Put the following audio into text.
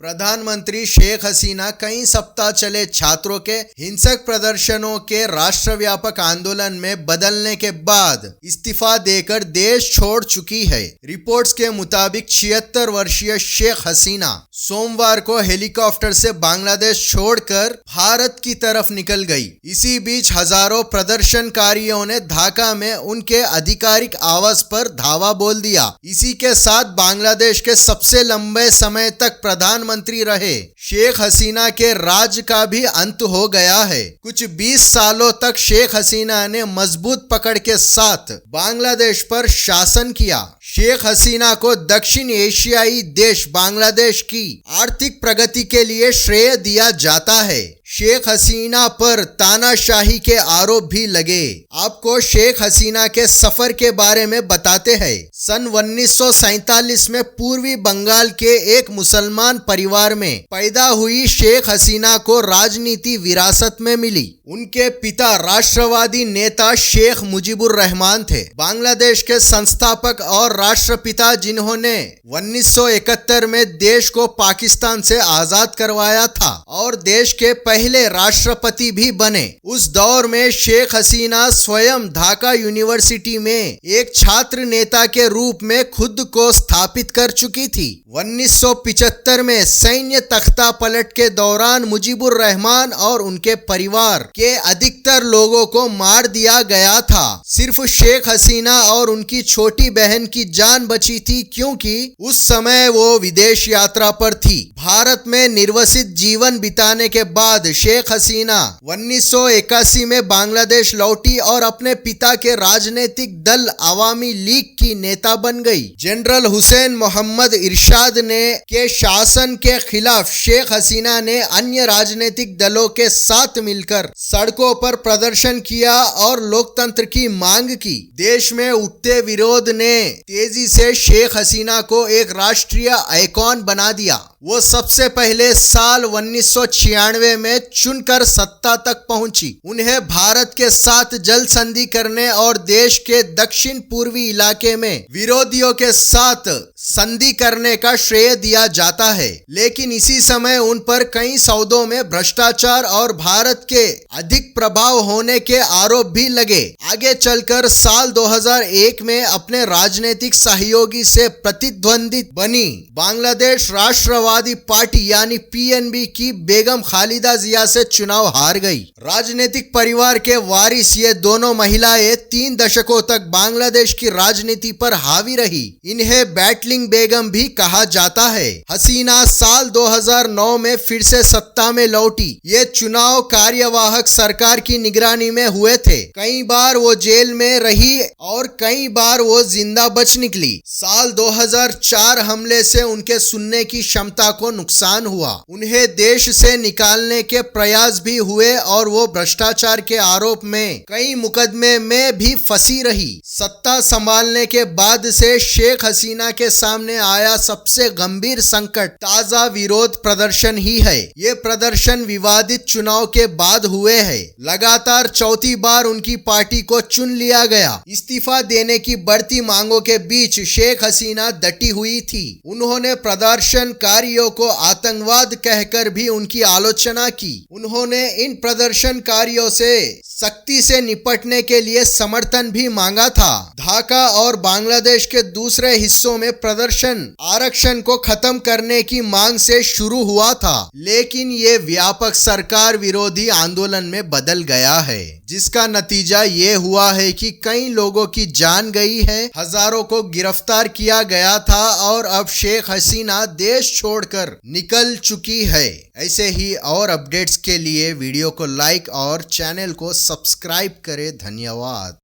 प्रधानमंत्री शेख हसीना कई सप्ताह चले छात्रों के हिंसक प्रदर्शनों के राष्ट्रव्यापक आंदोलन में बदलने के बाद इस्तीफा देकर देश छोड़ चुकी है। रिपोर्ट्स के मुताबिक 76 वर्षीय शेख हसीना सोमवार को हेलीकॉप्टर से बांग्लादेश छोड़कर भारत की तरफ निकल गई। इसी बीच हजारों प्रदर्शनकारियों ने ढाका में उनके आधिकारिक आवास पर धावा बोल दिया। इसी के साथ बांग्लादेश के सबसे लंबे समय तक प्रधानमंत्री रहे शेख हसीना के राज का भी अंत हो गया है। कुछ 20 सालों तक शेख हसीना ने मजबूत पकड़ के साथ बांग्लादेश पर शासन किया। शेख हसीना को दक्षिण एशियाई देश बांग्लादेश की आर्थिक प्रगति के लिए श्रेय दिया जाता है। शेख हसीना पर तानाशाही के आरोप भी लगे। आपको शेख हसीना के सफर के बारे में बताते हैं। सन 1947 में पूर्वी बंगाल के एक मुसलमान परिवार में पैदा हुई शेख हसीना को राजनीति विरासत में मिली। उनके पिता राष्ट्रवादी नेता शेख मुजीबुर रहमान थे, बांग्लादेश के संस्थापक और राष्ट्रपिता जिन्होंने 1971 में देश को पाकिस्तान से आजाद करवाया था और देश के पहले राष्ट्रपति भी बने। उस दौर में शेख हसीना स्वयं ढाका यूनिवर्सिटी में एक छात्र नेता के रूप में खुद को स्थापित कर चुकी थी। 1975 में सैन्य तख्ता पलट के दौरान मुजीबुर रहमान और उनके परिवार के अधिकतर लोगों को मार दिया गया था। सिर्फ शेख हसीना और उनकी छोटी बहन की जान बची थी, क्योंकि उस समय वो विदेश यात्रा पर थी। भारत में निर्वासित जीवन बिताने के बाद शेख हसीना 1981 में बांग्लादेश लौटी और अपने पिता के राजनीतिक दल अवामी लीग की नेता बन गई। जनरल हुसैन मोहम्मद इरशाद ने के शासन के खिलाफ शेख हसीना ने अन्य राजनीतिक दलों के साथ मिलकर सड़कों पर प्रदर्शन किया और लोकतंत्र की मांग की। देश में उठते विरोध ने तेजी से शेख हसीना को एक राष्ट्रीय आइकॉन बना दिया। वो सबसे पहले साल 1996 में चुनकर सत्ता तक पहुंची। उन्हें भारत के साथ जल संधि करने और देश के दक्षिण पूर्वी इलाके में विरोधियों के साथ संधि करने का श्रेय दिया जाता है, लेकिन इसी समय उन पर कई सौदों में भ्रष्टाचार और भारत के अधिक प्रभाव होने के आरोप भी लगे। आगे चलकर साल 2001 में अपने राजनीतिक सहयोगी से प्रतिद्वंदित बनी बांग्लादेश राष्ट्रवादी पार्टी यानी पीएनबी की बेगम खालिदा जिया से चुनाव हार गई। राजनीतिक परिवार के वारिस ये दोनों महिलाएं 3 दशकों तक बांग्लादेश की राजनीति पर हावी रही। इन्हें बैटलिंग बेगम भी कहा जाता है। हसीना साल 2009 में फिर से सत्ता में लौटी। ये चुनाव कार्यवाहक सरकार की निगरानी में हुए थे। कई बार वो जेल में रही और कई बार वो जिंदा बच निकली। साल 2004 हमले से उनके सुनने की क्षमता को नुकसान हुआ। उन्हें देश से निकालने के प्रयास भी हुए और वो भ्रष्टाचार के आरोप में कई मुकदमे में भी फंसी रही। सत्ता संभालने के बाद से शेख हसीना के सामने आया सबसे गंभीर संकट ताजा विरोध प्रदर्शन ही है। ये प्रदर्शन विवादित चुनाव के बाद हुए हैं। लगातार चौथी बार उनकी पार्टी को चुन लिया गया। इस्तीफा देने की बढ़ती मांगों के बीच शेख हसीना डटी हुई थी। उन्होंने प्रदर्शनकारियों को आतंकवाद कहकर भी उनकी आलोचना की। उन्होंने इन प्रदर्शनकारियों से सख्ती से निपटने के लिए समर्थन भी मांगा था। ढाका और बांग्लादेश के दूसरे हिस्सों में प्रदर्शन आरक्षण को खत्म करने की मांग से शुरू हुआ था, लेकिन ये व्यापक सरकार विरोधी आंदोलन में बदल गया है, जिसका नतीजा ये हुआ है कि कई लोगों की जान गई है, हजारों को गिरफ्तार किया गया था और अब शेख हसीना देश छोड़कर निकल चुकी है। ऐसे ही और अपडेट्स के लिए वीडियो को लाइक और चैनल को सब्सक्राइब करें। धन्यवाद।